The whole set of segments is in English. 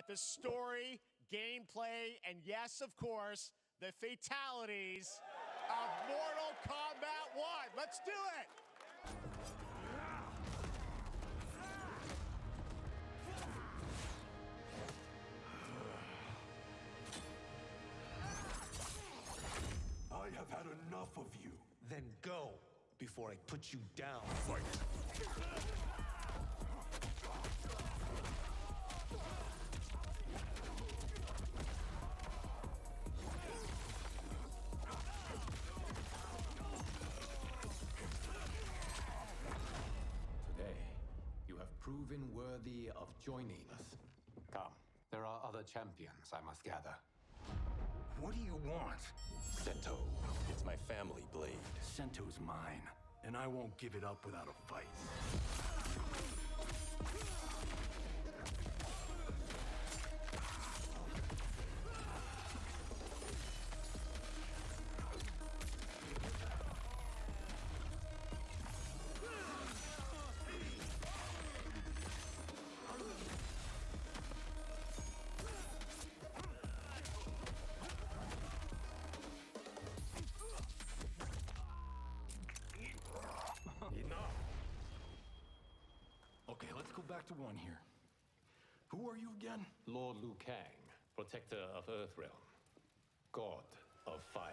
the story, gameplay, and yes, of course, the fatalities of Mortal Kombat 1. Let's do it! I have had enough of you. Then go before I put you down. Fight. Today, you have proven worthy of joining us. Come, there are other champions I must gather. What do you want? Sento, it's my family blade. Sento's mine, and I won't give it up without a fight. Enough! Okay, let's go back to one here. Who are you again? Lord Liu Kang, protector of Earthrealm, god of fire.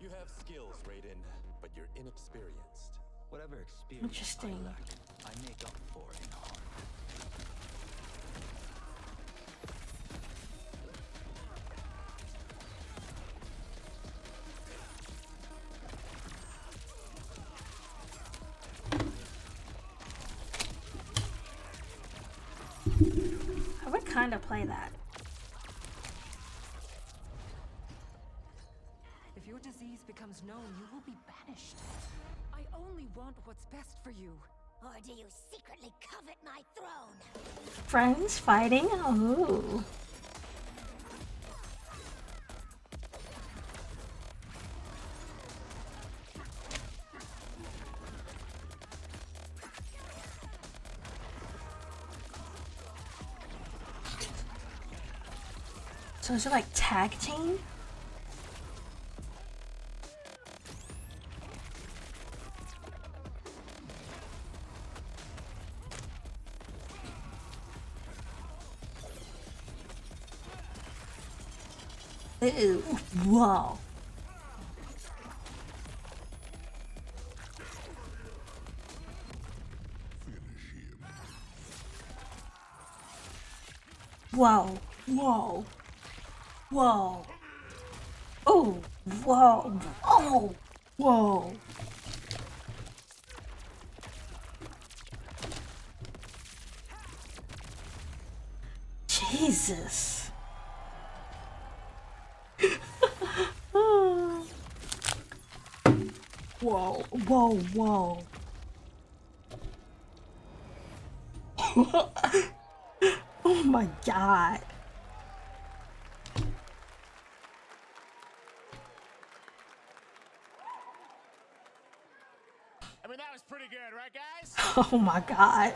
You have skills, Raiden, but you're inexperienced. Whatever experience Interesting. I lack, I make up for in heart. I would kind of play that. If your disease becomes known, you will be banished. I only want what's best for you. Or do you secretly covet my throne? Friends fighting? Ooh. So is it like tag team? Ew, whoa. Whoa, whoa, whoa. Oh, whoa, oh, whoa. Jesus. Whoa, whoa, whoa. Oh my god. I mean, that was pretty good, right, guys? Oh my god.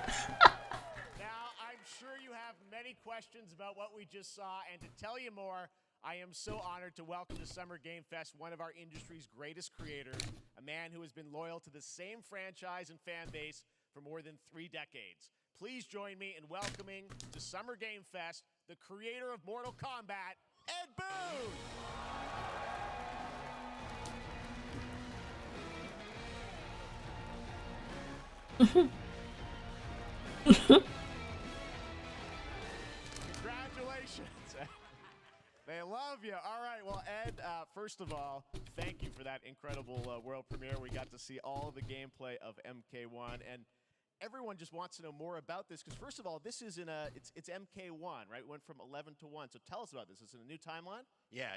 Now, I'm sure you have many questions about what we just saw, and to tell you more, I am so honored to welcome to Summer Game Fest one of our industry's greatest creators, a man who has been loyal to the same franchise and fan base for more than 3 decades. Please join me in welcoming to Summer Game Fest the creator of Mortal Kombat, Ed Boon! Congratulations. They love you. All right. Well, Ed, first of all, thank you for that incredible world premiere. We got to see all of the gameplay of MK1. And everyone just wants to know more about this because first of all, this is it's MK1, right? It went from 11 to 1. So tell us about this. Is it a new timeline? Yeah.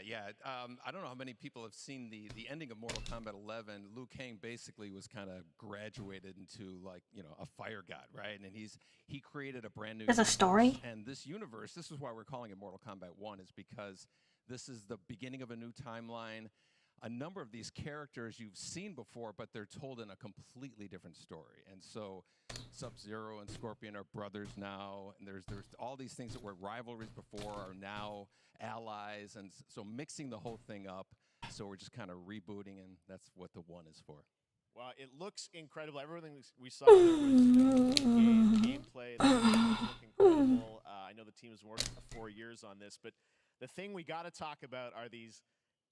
I don't know how many people have seen the ending of Mortal Kombat 11. Liu Kang basically was kind of graduated into like a fire god, right? And he created a brand new. There's a story. And this universe, this is why we're calling it Mortal Kombat 1, is because this is the beginning of a new timeline. A number of these characters you've seen before, but they're told in a completely different story. And so Sub-Zero and Scorpion are brothers now, and there's all these things that were rivalries before are now allies, and so mixing the whole thing up. So we're just kind of rebooting, and that's what the 1 is for. Well, it looks incredible. Everything we saw there was gameplay. The games look incredible. I know the team has worked for 4 years on this, but the thing we got to talk about are these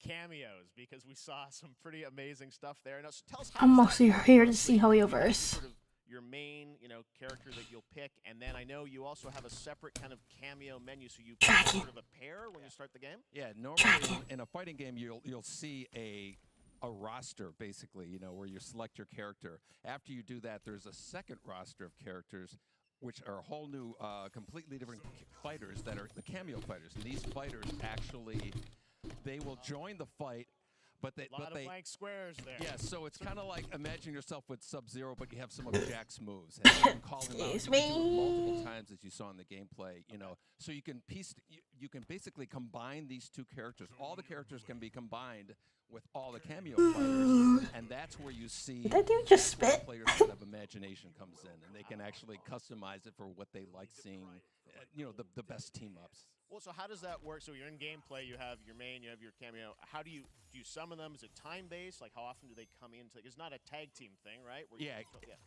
cameos because we saw some pretty amazing stuff there. Now, so tell us how I'm also here to see Hoyoverse. Sort of your main, character that you'll pick, and then I know you also have a separate kind of cameo menu, so you pick sort of a pair when you start the game. Yeah, normally in a fighting game, you'll see a roster basically, where you select your character. After you do that, there's a second roster of characters, which are a whole new, completely different fighters that are the cameo fighters. And these fighters actually, they will join the fight, but they a lot of blank squares there. Yeah, so it's kind of like imagine yourself with Sub-Zero, but you have some of Jack's moves. And you can call them out. You can do it multiple times, as you saw in the gameplay. So you can you can basically combine these two characters. All the characters can be combined with all the cameo fighters, and that's where you see Did that dude just spit? players that have imagination comes in, and they can actually customize it for what they like seeing. The best team ups. Well, so how does that work? So you're in gameplay, you have your main, you have your cameo. How do you summon them? Is it time-based? Like how often do they come into? It's not a tag team thing, right? Where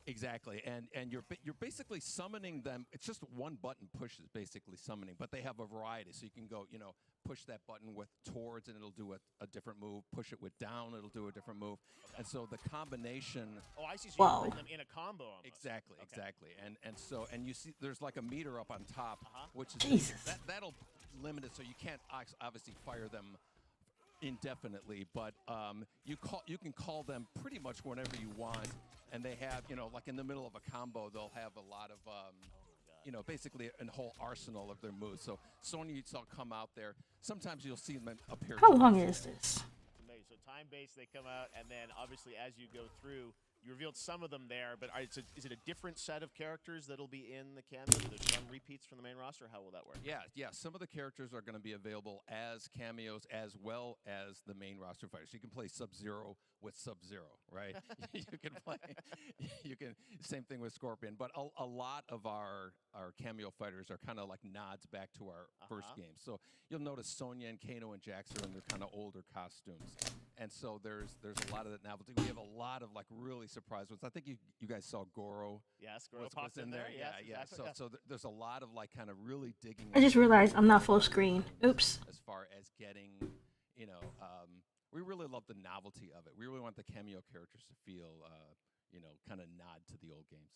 Exactly. And you're basically summoning them. It's just one button push is basically summoning, but they have a variety. So you can go, push that button with towards, and it'll do a different move. Push it with down, it'll do a different move. And so the combination. Oh, I see. So you bring them in a combo. Almost. Exactly. And you see, there's like a meter up on top, which is Jesus. that'll limit it, so you can't obviously fire them indefinitely, but you can call them pretty much whenever you want, and they have like in the middle of a combo they'll have a lot of basically a whole arsenal of their moves. So Sonya you saw come out there. Sometimes you'll see them appear. How long is this? It's amazing. So time-based, they come out, and then obviously as you go through, you revealed some of them there, but is it a different set of characters that'll be in the cameo? There's some repeats from the main roster? How will that work? Yeah. Some of the characters are going to be available as cameos as well as the main roster fighters. You can play Sub-Zero with Sub-Zero, right? Same thing with Scorpion. But a lot of our cameo fighters are kind of like nods back to our first game. So you'll notice Sonya and Kano and Jax are in their kind of older costumes. And so there's a lot of that novelty. We have a lot of like really surprise ones. I think you guys saw Goro. Yes, Goro was popped in there. Yes, yeah. Exactly. So there's a lot of like kind of really digging. I just realized I'm not full screen. Oops. As far as getting, we really love the novelty of it. We really want the cameo characters to feel, kind of nod to the old games.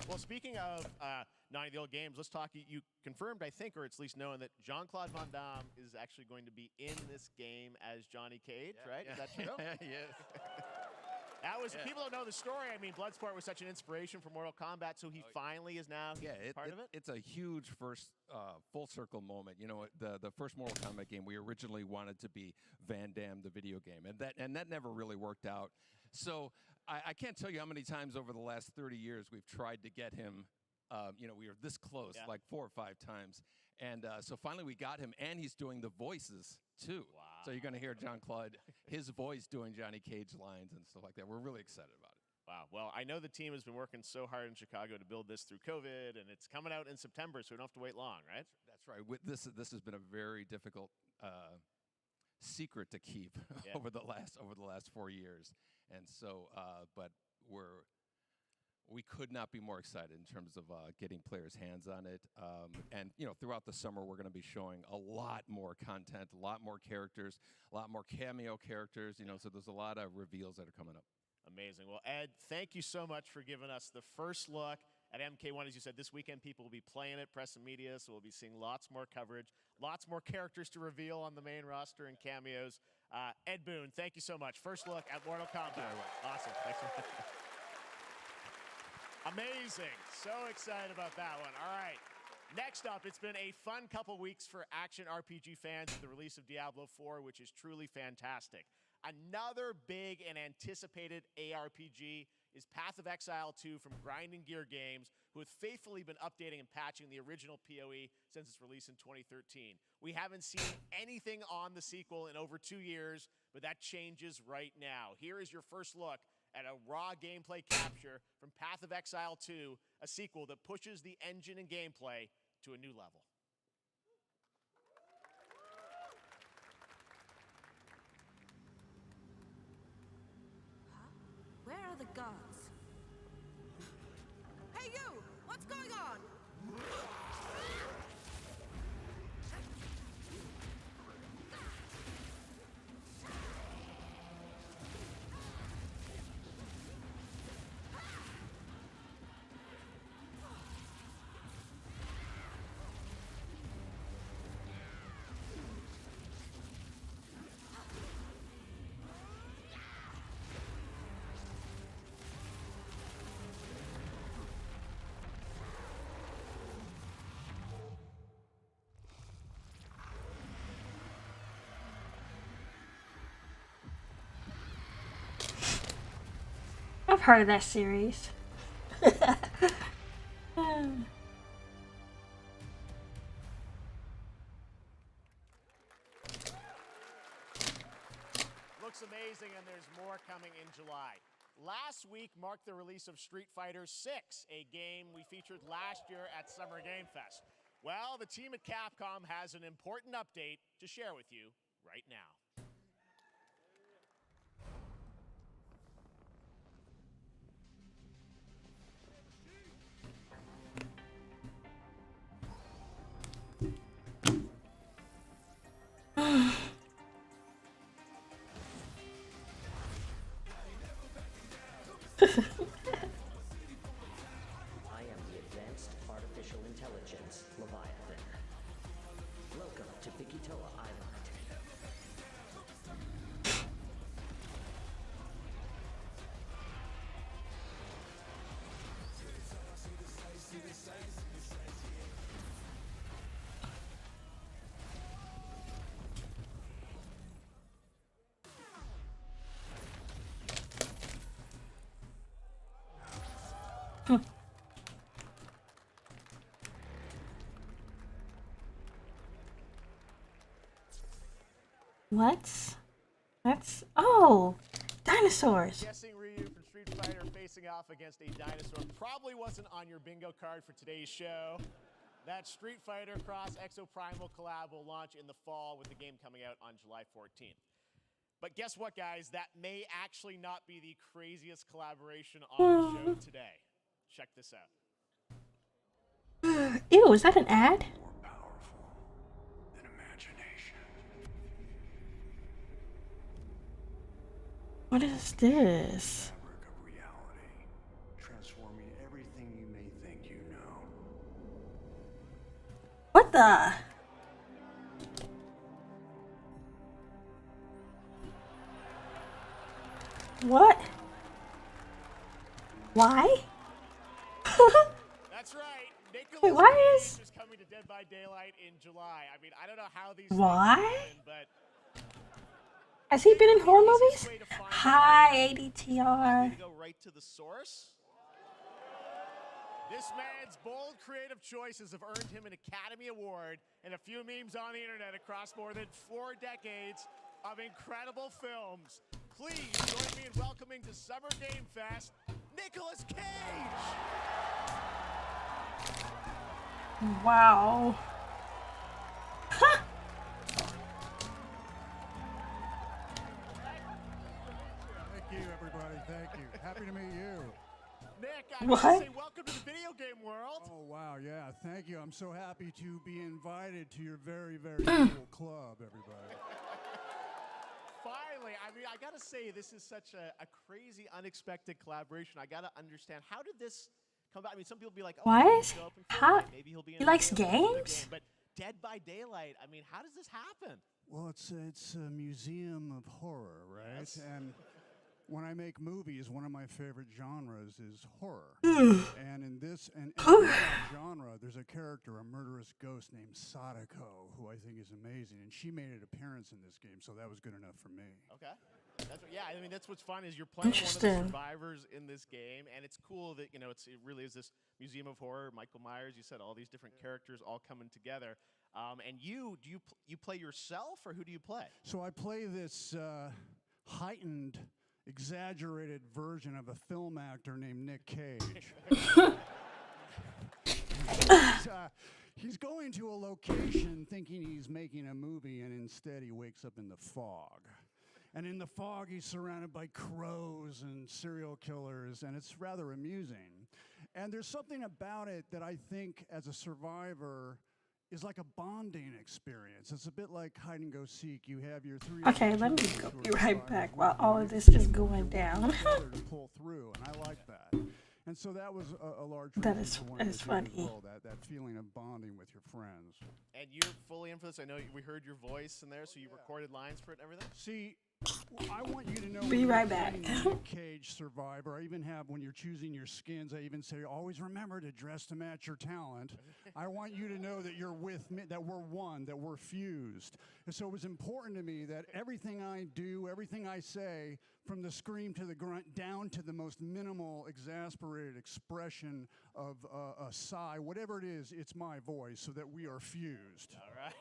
Well, speaking of nodding to the old games, let's talk. You confirmed, I think, or it's at least known that Jean-Claude Van Damme is actually going to be in this game as Johnny Cage, right? Yeah. Is that true? Yes. That was people don't know the story. I mean, Bloodsport was such an inspiration for Mortal Kombat, so he finally is now part of it. It's a huge first full circle moment. The first Mortal Kombat game we originally wanted to be Van Damme the video game, and that never really worked out. So I can't tell you how many times over the last 30 years we've tried to get him. We were this close, like 4 or 5 times. And so finally we got him, and he's doing the voices, too. Wow. So you're going to hear Jean-Claude, his voice doing Johnny Cage lines and stuff like that. We're really excited about it. Wow. Well, I know the team has been working so hard in Chicago to build this through COVID, and it's coming out in September, so we don't have to wait long, right? That's right. This has been a very difficult secret to keep over the last 4 years. And so, but we could not be more excited in terms of getting players' hands on it. And throughout the summer, we're going to be showing a lot more content, a lot more characters, a lot more cameo characters. So there's a lot of reveals that are coming up. Amazing. Well, Ed, thank you so much for giving us the first look at MK1. As you said, this weekend people will be playing it, press and media, so we'll be seeing lots more coverage, lots more characters to reveal on the main roster and cameos. Ed Boon, thank you so much. First look at Mortal Kombat. Awesome. Thanks for Amazing. So excited about that one. All right. Next up, it's been a fun couple weeks for action RPG fans with the release of Diablo 4, which is truly fantastic. Another big and anticipated ARPG is Path of Exile 2 from Grinding Gear Games, who have faithfully been updating and patching the original PoE since its release in 2013. We haven't seen anything on the sequel in over 2 years, but that changes right now. Here is your first look at a raw gameplay capture from Path of Exile 2, a sequel that pushes the engine and gameplay to a new level. Huh? Where are the guards? Hey you! What's going on? I've heard of that series. Looks amazing, and there's more coming in July. Last week marked the release of Street Fighter 6, a game we featured last year at Summer Game Fest. Well, the team at Capcom has an important update to share with you right now. I am the Advanced Artificial Intelligence, Leviathan. Welcome to Bikitoa Island. What? That's dinosaurs. Guessing Ryu from Street Fighter facing off against a dinosaur probably wasn't on your bingo card for today's show. That Street Fighter Cross Exoprimal collab will launch in the fall, with the game coming out on July 14th. But guess what, guys? That may actually not be the craziest collaboration on the show today. Check this out. Ew, is that an ad? More powerful than imagination. What is this? Fabric of reality, transforming everything you may think you know. What the? What? Why? That's right. Nicholas Wait, why Cage is coming to Dead by Daylight in July. I mean, I don't know how these Why? things happen, but Has he been in horror the movies? easiest way to find Hi, out ADTR. to go right to the source. This man's bold creative choices have earned him an Academy Award and a few memes on the internet across more than 4 decades of incredible films. Please join me in welcoming to Summer Game Fest, Nicolas Cage! Wow. Thank you, everybody. Thank you. Happy to meet you. Nick, I What? want to say welcome to the video game world. Oh, wow. Yeah, thank you. I'm so happy to be invited to your very, very cool club, everybody. Finally, I mean, I gotta say, this is such a crazy, unexpected collaboration. I gotta understand, how did this come about? I mean, some people be like, oh, Why maybe is he'll show up in how Fortnite, maybe he'll be in he a likes video game, games? but Dead by Daylight, I mean, how does this happen? Well, it's a museum of horror, right? Yes. And when I make movies, one of my favorite genres is horror. And in this and in that genre, there's a character, a murderous ghost named Sadako, who I think is amazing. And she made an appearance in this game, so that was good enough for me. Okay. That's what, yeah, I mean, that's what's fun is you're playing one of the survivors in this game, and it's cool that, you know, it really is this museum of horror. Michael Myers, you said all these different characters all coming together. And you play yourself, or who do you play? So I play this heightened, exaggerated version of a film actor named Nick Cage. He's going to a location thinking he's making a movie, and instead he wakes up in the fog. And in the fog, he's surrounded by crows and serial killers, and it's rather amusing. And there's something about it that I think, as a survivor, is like a bonding experience. It's a bit like hide and go seek. You have your three. Okay, let me be right back while all of this is going down. to pull through, and I like that. And so that was a large reason for wanting to do funny. as well, that feeling of bonding with your friends. And you're fully in for this. I know we heard your voice in there, so you recorded lines for it and everything? See, I want you to know. Be right back. Nick Cage Survivor. I even have, when you're choosing your skins, I even say, always remember to dress to match your talent. I want you to know that you're with me, that we're one, that we're fused. And so it was important to me that everything I do, everything I say, from the scream to the grunt, down to the most minimal, exasperated expression of a sigh, whatever it is, it's my voice, so that we are fused. All right.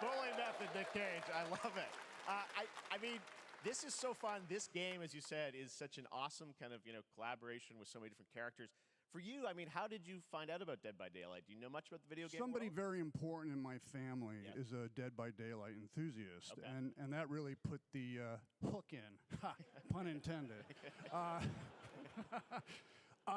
Fully method, Nick Cage. I love it. I mean, this is so fun. This game, as you said, is such an awesome kind of, collaboration with so many different characters. For you, I mean, how did you find out about Dead by Daylight? Do you know much about the video game Somebody world? very important in my family is a Dead by Daylight enthusiast, and that really put the hook in, pun intended.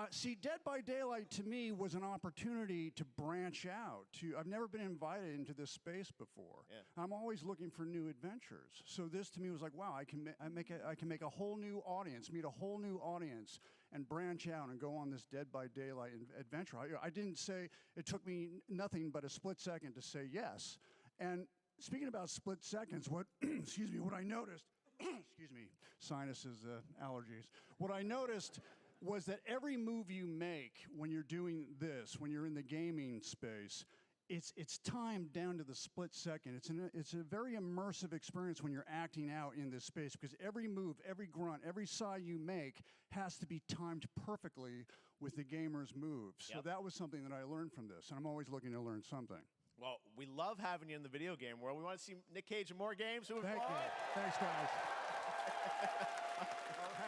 See, Dead by Daylight to me was an opportunity to branch out. I've never been invited into this space before. Yeah. I'm always looking for new adventures. So this to me was like, wow, I can make a whole new audience, meet a whole new audience, and branch out and go on this Dead by Daylight adventure. I didn't say, it took me nothing but a split second to say yes. And speaking about split seconds, what I noticed, excuse me, sinuses, allergies. What I noticed was that every move you make when you're doing this, when you're in the gaming space, it's timed down to the split second. It's a very immersive experience when you're acting out in this space, because every move, every grunt, every sigh you make has to be timed perfectly with the gamer's moves. So that was something that I learned from this, and I'm always looking to learn something. Well, we love having you in the video game world. We want to see Nick Cage in more games. Thank you. Thanks, guys.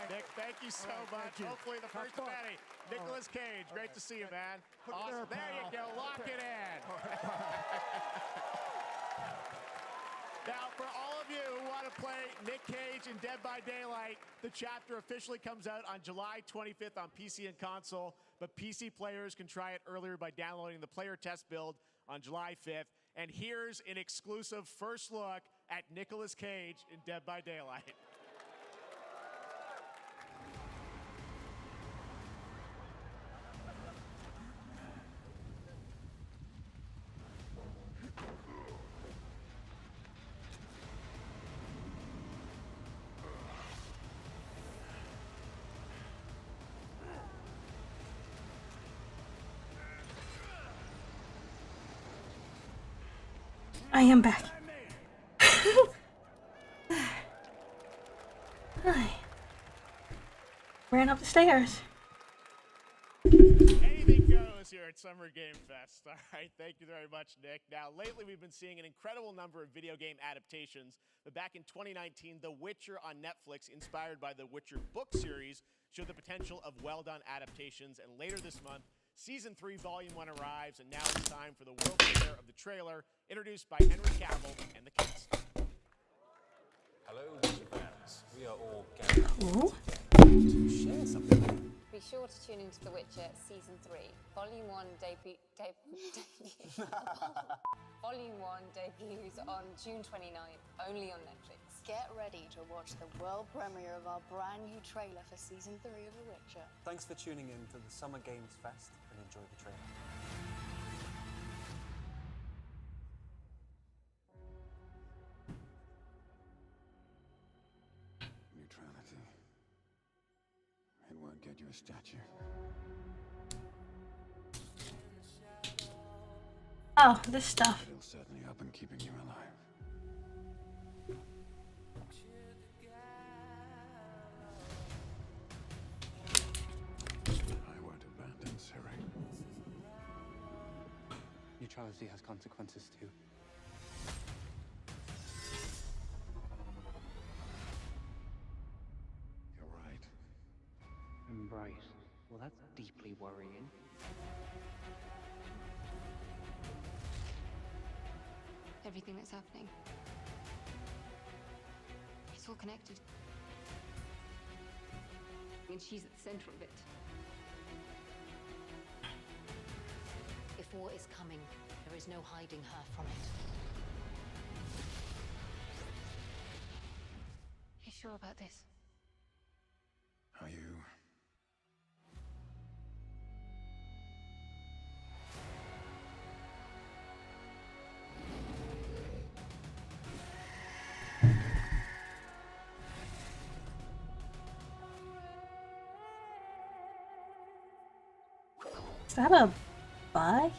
Nick, thank you so much. Hopefully the first of many. Nicolas Cage, great to see you, man. Awesome. There you go. Lock it in. Now, for all of you who want to play Nick Cage in Dead by Daylight, the chapter officially comes out on July 25th on PC and console, but PC players can try it earlier by downloading the player test build on July 5th. And here's an exclusive first look at Nicolas Cage in Dead by Daylight. I am back. Ran up the stairs. Anything goes here at Summer Game Fest. All right, thank you very much, Nick. Now, lately we've been seeing an incredible number of video game adaptations. But back in 2019, The Witcher on Netflix, inspired by the Witcher book series, showed the potential of well-done adaptations. And later this month, Season 3, Volume 1 arrives, and now it's time for the world premiere of the trailer, introduced by Henry Cavill and the cast. Hello, Witcher fans. We are all gathered Cool. to share something. Be sure to tune into The Witcher Season 3, Volume 1 Volume 1 debuts on June 29th, only on Netflix. Get ready to watch the world premiere of our brand new trailer for Season 3 of The Witcher. Thanks for tuning in to the Summer Games Fest and enjoy the trailer. Neutrality. get you a statue. Oh, this stuff. It'll certainly help in keeping you alive. I won't abandon Siri. Neutrality has consequences too. You're right. Right. Well, that's deeply worrying. Everything that's happening. It's all connected. And she's at the center of it. If war is coming, there is no hiding her from it. You sure about this? Are you? Is that a bug?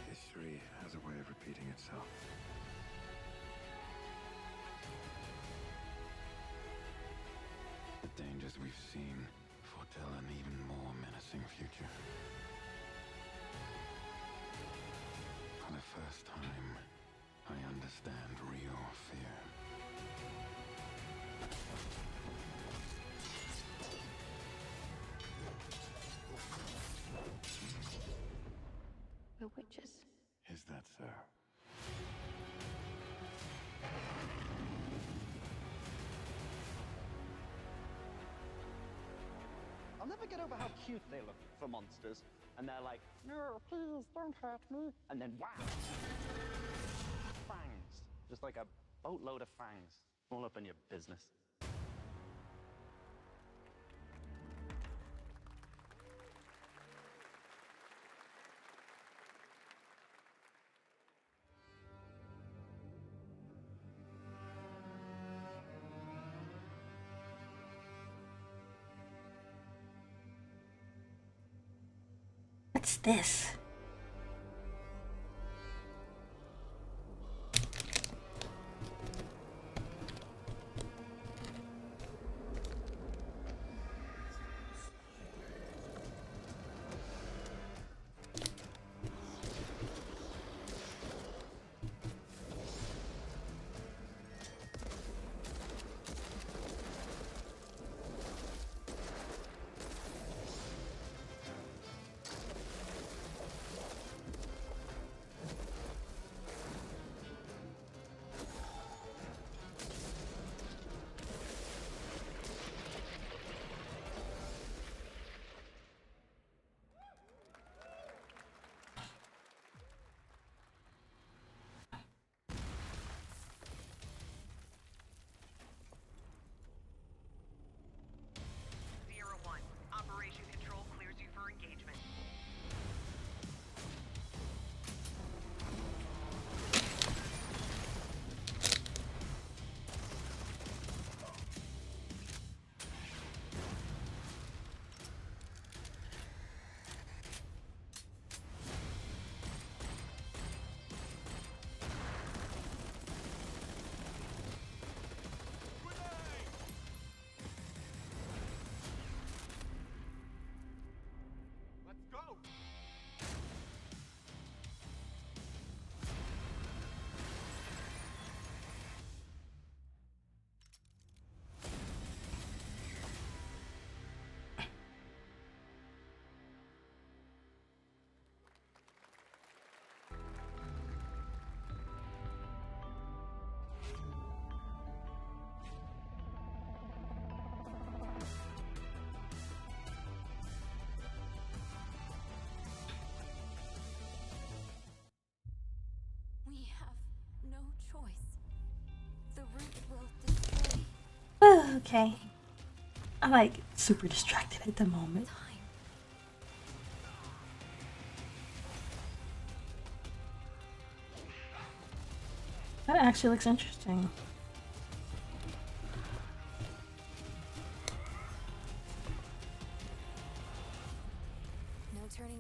History has a way of repeating itself. The dangers we've seen foretell an even more menacing future. For the first time, I understand real fear. We're witches. Is that so? I'll never get over how cute they look for monsters. And they're like, no, please don't hurt me. And then wow! Fangs. Just like a boatload of fangs. All up in your business. What's this? We have no choice. The root will destroy. Okay. I'm like super distracted at the moment. That actually looks interesting.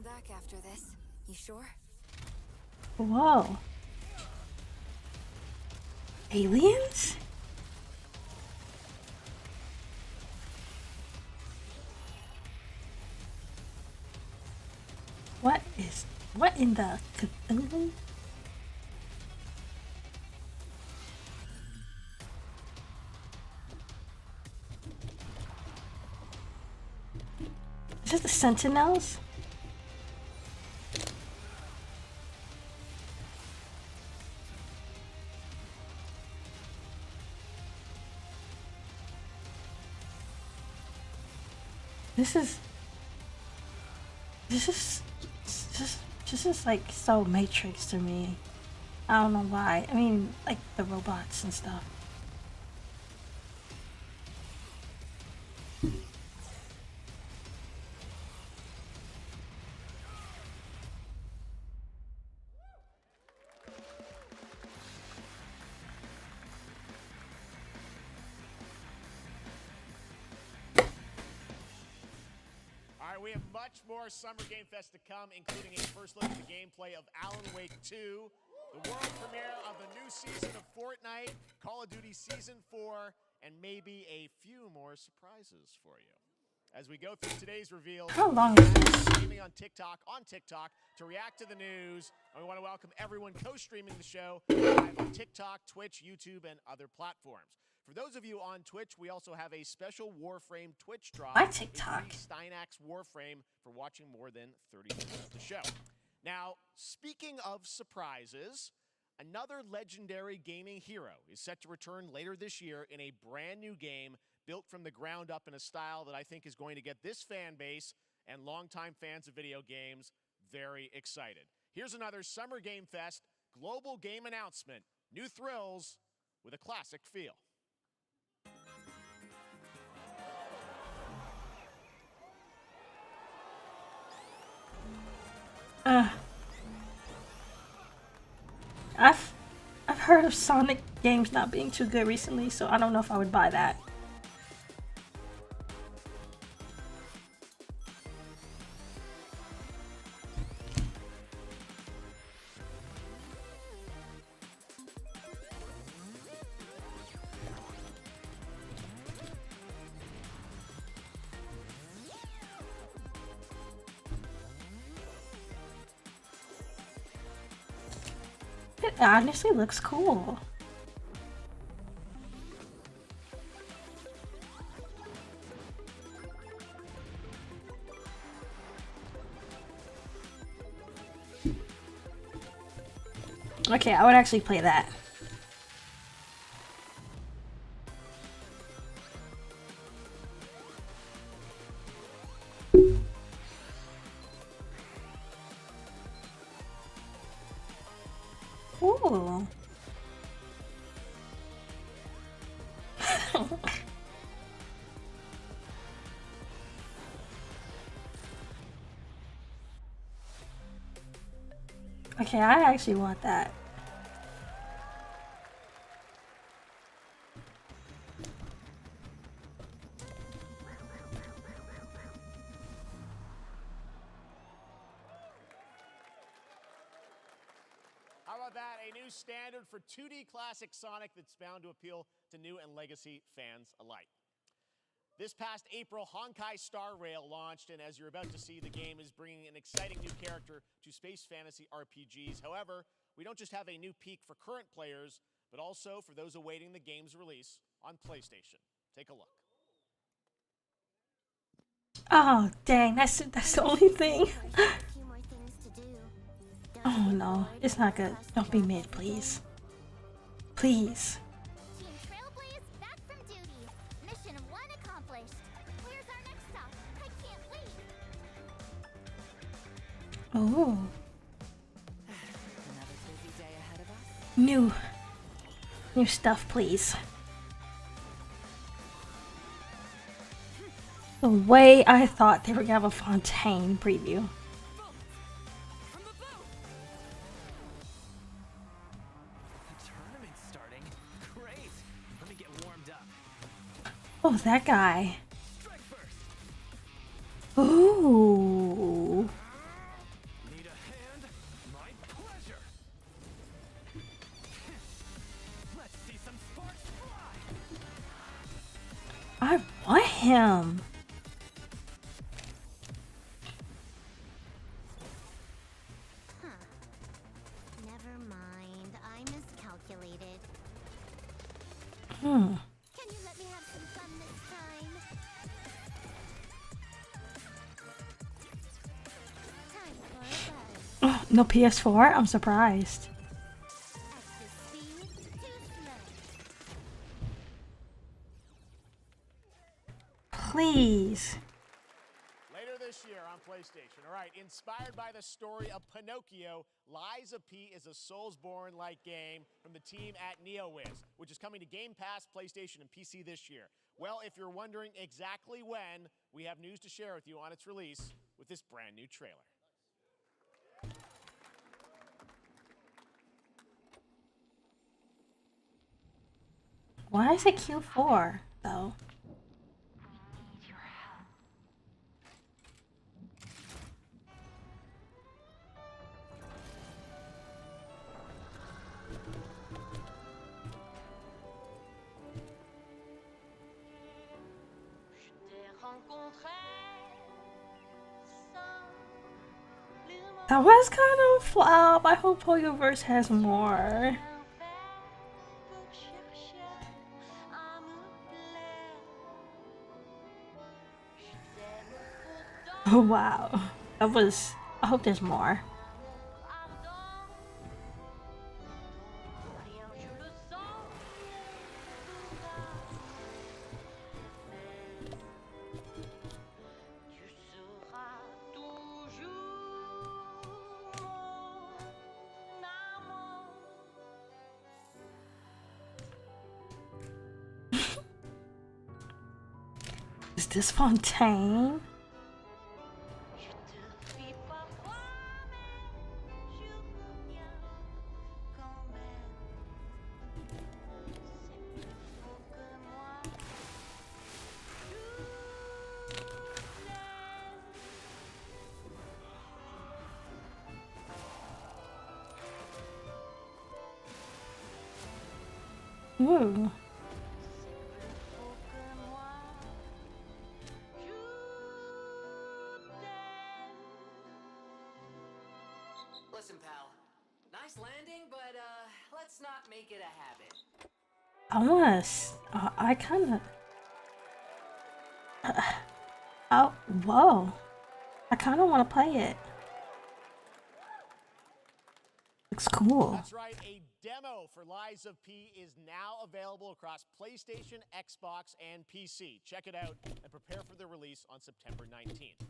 back after this. You sure? Whoa. Aliens? What in the Cthulhu? Is this the Sentinels? This is like so Matrix to me. I don't know why. I mean, like the robots and stuff. We have much more Summer Game Fest to come, including a first look at the gameplay of Alan Wake 2, the world premiere of the new season of Fortnite, Call of Duty Season 4, and maybe a few more surprises for you. As we go through today's reveals, how long is this? Streaming on TikTok to react to the news, and we want to welcome everyone co-streaming the show live on TikTok, Twitch, YouTube, and other platforms. For those of you on Twitch, we also have a special Warframe Twitch drop. My TikTok. Steinax Warframe for watching more than 30 minutes of the show. Now, speaking of surprises, another legendary gaming hero is set to return later this year in a brand new game built from the ground up in a style that I think is going to get this fan base and longtime fans of video games very excited. Here's another Summer Game Fest global game announcement. New thrills with a classic feel. I've heard of Sonic games not being too good recently, so I don't know if I would buy that. It honestly looks cool. Okay, I would actually play that. Ooh. Okay, I actually want that. How about that? A new standard for 2D classic Sonic that's bound to appeal to new and legacy fans alike. This past April, Honkai Star Rail launched, and as you're about to see, the game is bringing an exciting new character to space fantasy RPGs. However, we don't just have a new peak for current players, but also for those awaiting the game's release on PlayStation. Take a look. Oh, dang, that's the only thing. Oh no, it's not good. Don't be mid, please. Please. Team Trailblaze back from duty. Mission 1 accomplished. Where's our next stop? I can't wait. Oh. Another busy day ahead of us. New stuff, please. The way I thought they were gonna have a Fontaine preview. Oh, that guy. Ooh. I want him. Huh. Never mind. I miscalculated. Hmm. Can you let me have some fun this time? Time for a buzz. Oh, no PS4? I'm surprised. Extra speed, too slow. Please. Later this year on PlayStation. All right, inspired by the story of Pinocchio, Lies of P is a Soulsborne-like game from the team at NeoWiz, which is coming to Game Pass, PlayStation, and PC this year. Well, if you're wondering exactly when, we have news to share with you on its release with this brand new trailer. Why is it Q4 though? That was kind of a flop. I hope Hoyoverse has more. Oh wow. That was... I hope there's more. Is this Fontaine? Ooh. Listen, pal. Nice landing, but let's not make it a habit. I wanna... I kinda... oh, whoa. I kinda wanna play it. Looks cool. That's right, a demo for Lies of P is now available across PlayStation, Xbox, and PC. Check it out and prepare for the release on September 19th.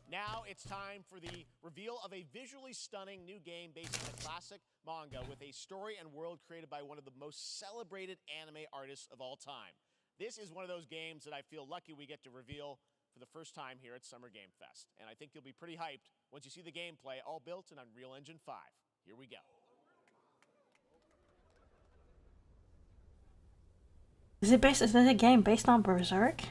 Now it's time for the reveal of a visually stunning new game based on a classic manga with a story and world created by one of the most celebrated anime artists of all time. This is one of those games that I feel lucky we get to reveal for the first time here at Summer Game Fest. And I think you'll be pretty hyped once you see the gameplay, all built in Unreal Engine 5. Here we go. Is it a game based on Berserk?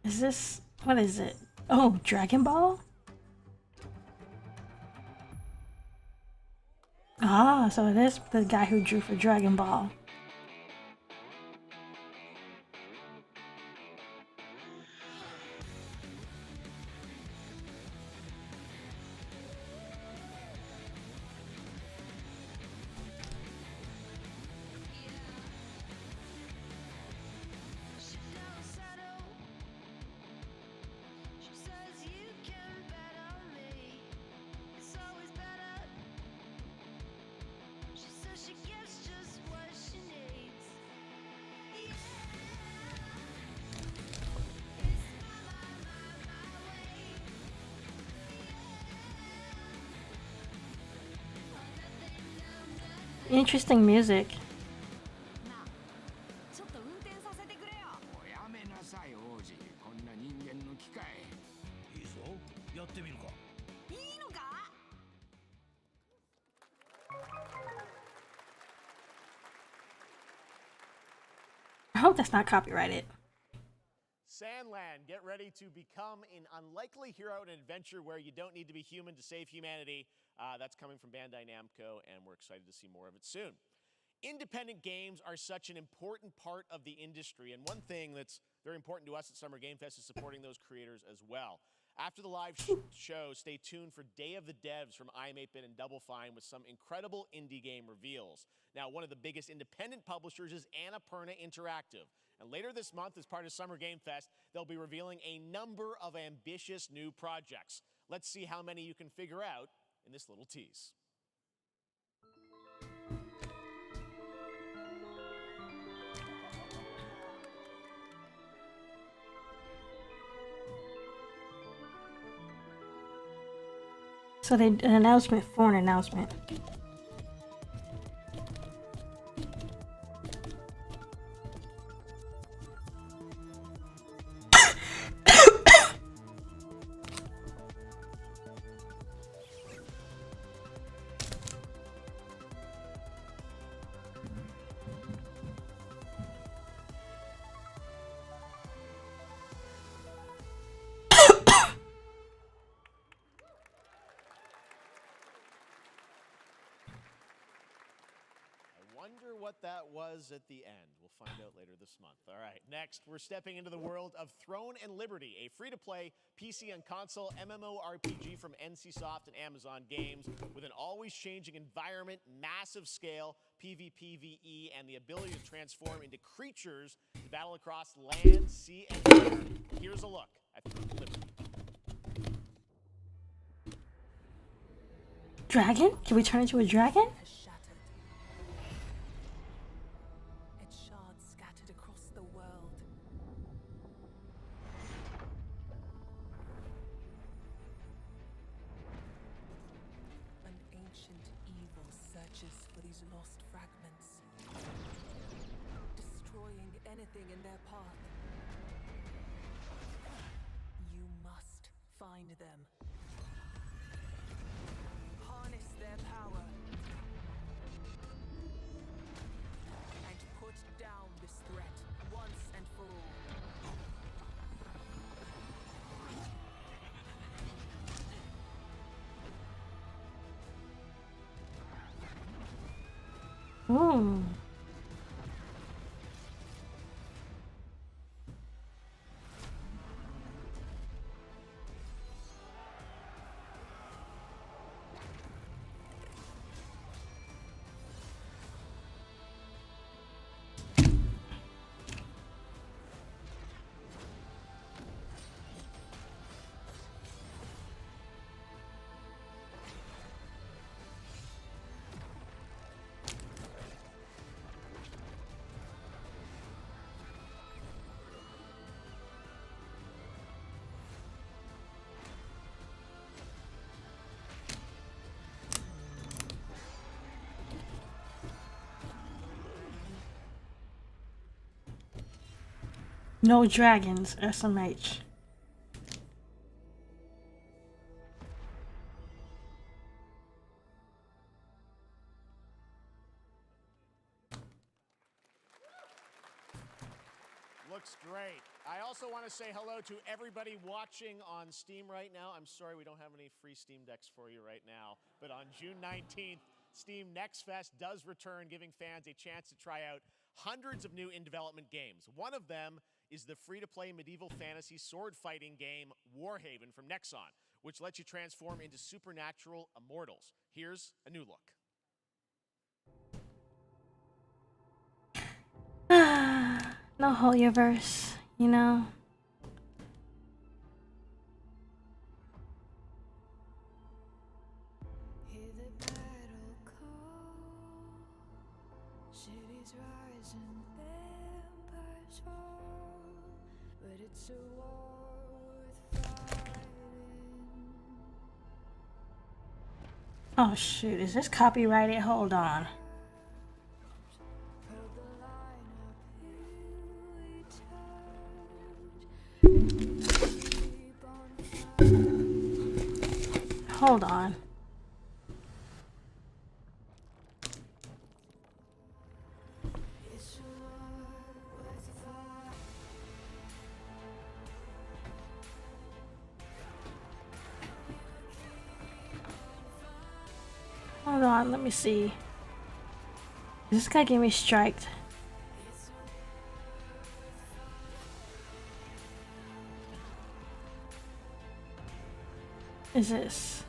Is this... what is it? Oh, Dragon Ball? Ah, so it is the guy who drew for Dragon Ball. Interesting music. ちょっと運転させてくれよ。おやめなさい王子、こんな人間の機械。いいぞ、やってみるか。いいのか hope that's not copyrighted. Sandland, get ready to become an unlikely hero in an adventure where you don't need to be human to save humanity. That's coming from Bandai Namco, and we're excited to see more of it soon. Independent games are such an important part of the industry, and one thing that's very important to us at Summer Game Fest is supporting those creators as well. After the live show, stay tuned for Day of the Devs from iam8bit and Double Fine with some incredible indie game reveals. Now, one of the biggest independent publishers is Annapurna Interactive. And later this month, as part of Summer Game Fest, they'll be revealing a number of ambitious new projects. Let's see how many you can figure out in this little tease. So they an announcement for an announcement. Wonder what that was at the end. We'll find out later this month. All right, next, we're stepping into the world of Throne and Liberty, a free-to-play PC and console MMORPG from NCSoft and Amazon Games with an always-changing environment, massive scale, PvPvE, and the ability to transform into creatures to battle across land, sea, and air. Here's a look at Throne and Liberty. Dragon? Can we turn into a dragon? For these lost fragments, destroying anything in their path. You must find them, harness their power, and put down this threat once and for all. Ooh. No dragons, SMH. Looks great. I also want to say hello to everybody watching on Steam right now. I'm sorry we don't have any free Steam Decks for you right now, but on June 19th, Steam Next Fest does return, giving fans a chance to try out hundreds of new in-development games. One of them is the free-to-play medieval fantasy sword-fighting game Warhaven from Nexon, which lets you transform into supernatural immortals. Here's a new look. No Hoyoverse, you know. Hear the battle call, cities rise and empires fall, but it's a war worth fighting. Oh shoot, is this copyrighted? Hold on. Hold on. It's a war worth fighting. on, let me see. This guy gave me striked. Is this?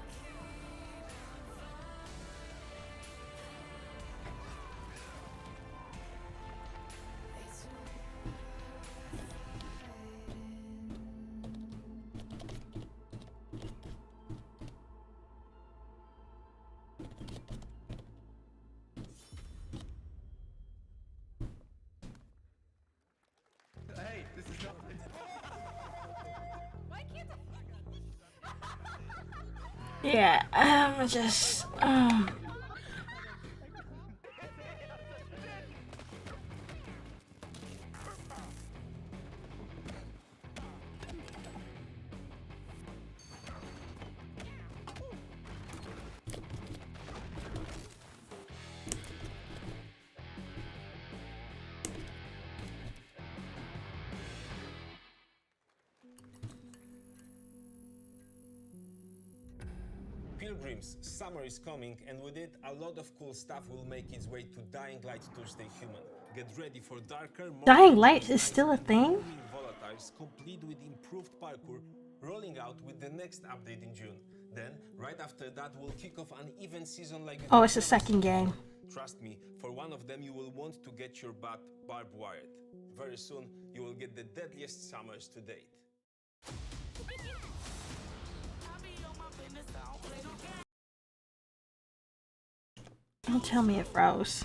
Hey, this is not. Why can't Yeah, just Pilgrims, summer is coming, and with it, a lot of cool stuff will make its way to Dying Light Tuesday Human. Get ready for darker, more Dying Light is still a thing? volatiles, complete with improved parkour, rolling out with the next update in June. Then, right after that, we'll kick off an event season like oh, it's the second game. Trust me, for one of them you will want to get your butt barbed wired. Very soon, you will get the deadliest summers to date. Don't tell me it froze.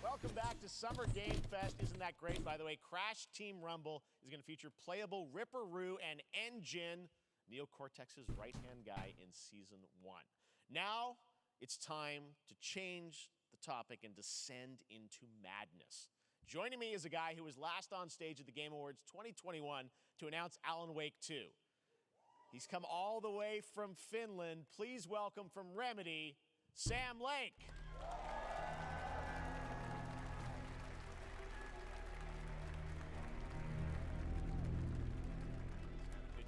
Welcome back to Summer Game Fest. Isn't that great? By the way, Crash Team Rumble is going to feature playable Ripperoo and Engine, Neo Cortex's right-hand guy in Season 1. Now, it's time to change the topic and descend into madness. Joining me is a guy who was last on stage at the Game Awards 2021 to announce Alan Wake 2. He's come all the way from Finland. Please welcome from Remedy, Sam Lake.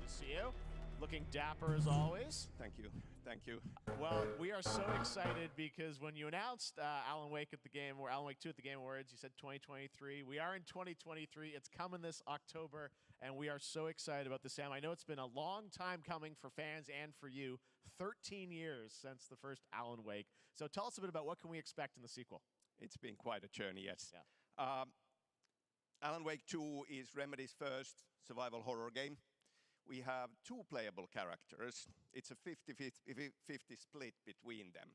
See you. Looking dapper as always. Thank you. Thank you. Well, we are so excited because when you announced Alan Wake at the game, or Alan Wake 2 at the Game Awards, you said 2023. We are in 2023. It's coming this October, and we are so excited about this, Sam. I know it's been a long time coming for fans and for you. 13 years since the first Alan Wake. So tell us a bit about what can we expect in the sequel. It's been quite a journey, yes. Yeah. Alan Wake 2 is Remedy's first survival horror game. We have two playable characters. It's a 50-50 split between them.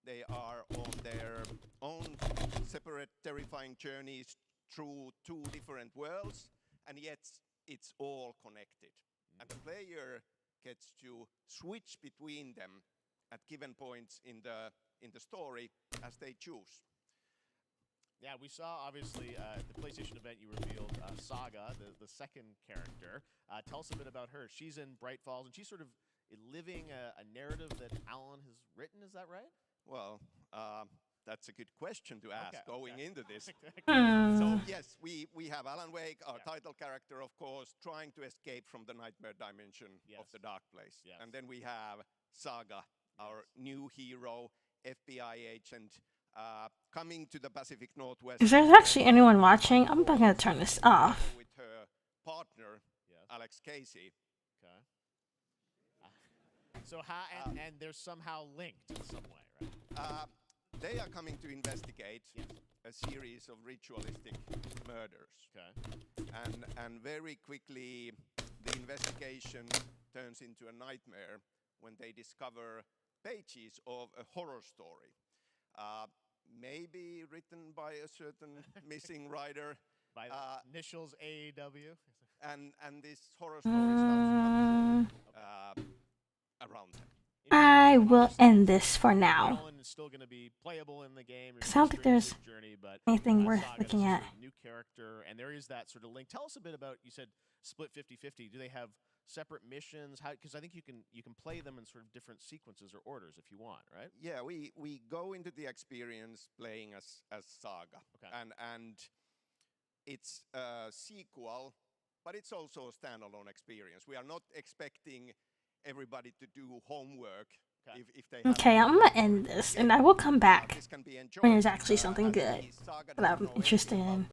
They are on their own separate terrifying journeys through two different worlds, and yet it's all connected. And the player gets to switch between them at given points in the story as they choose. Yeah, we saw, obviously, at the PlayStation event, you revealed Saga, the second character. Tell us a bit about her. She's in Bright Falls, and she's sort of living a narrative that Alan has written. Is that right? Well, that's a good question to ask going into this. Hmm. So, yes, we have Alan Wake, our title character, of course, trying to escape from the nightmare dimension of the dark place. Yes. And then we have Saga, our new hero, FBI agent, coming to the Pacific Northwest. If there's actually anyone watching, I'm about to turn this off. With her partner, Alex Casey. Okay. So how and they're somehow linked in some way, right? They are coming to investigate a series of ritualistic murders. Okay. And very quickly, the investigation turns into a nightmare when they discover pages of a horror story. Maybe written by a certain missing writer. By initials AEW. And this horror story starts to come around them. I will end this for now. It's still going to be playable in the game. I don't think there's journey, but anything worth Saga looking is a at. sort of new character, and there is that sort of link. Tell us a bit about, you said split 50-50. Do they have separate missions? How? Because I think you can play them in sort of different sequences or orders if you want, right? Yeah, we go into the experience playing as Saga, and it's a sequel, but it's also a standalone experience. We are not expecting everybody to do homework if they Okay, I'm gonna end this, and I will come back when there's actually something good that I'm interested in.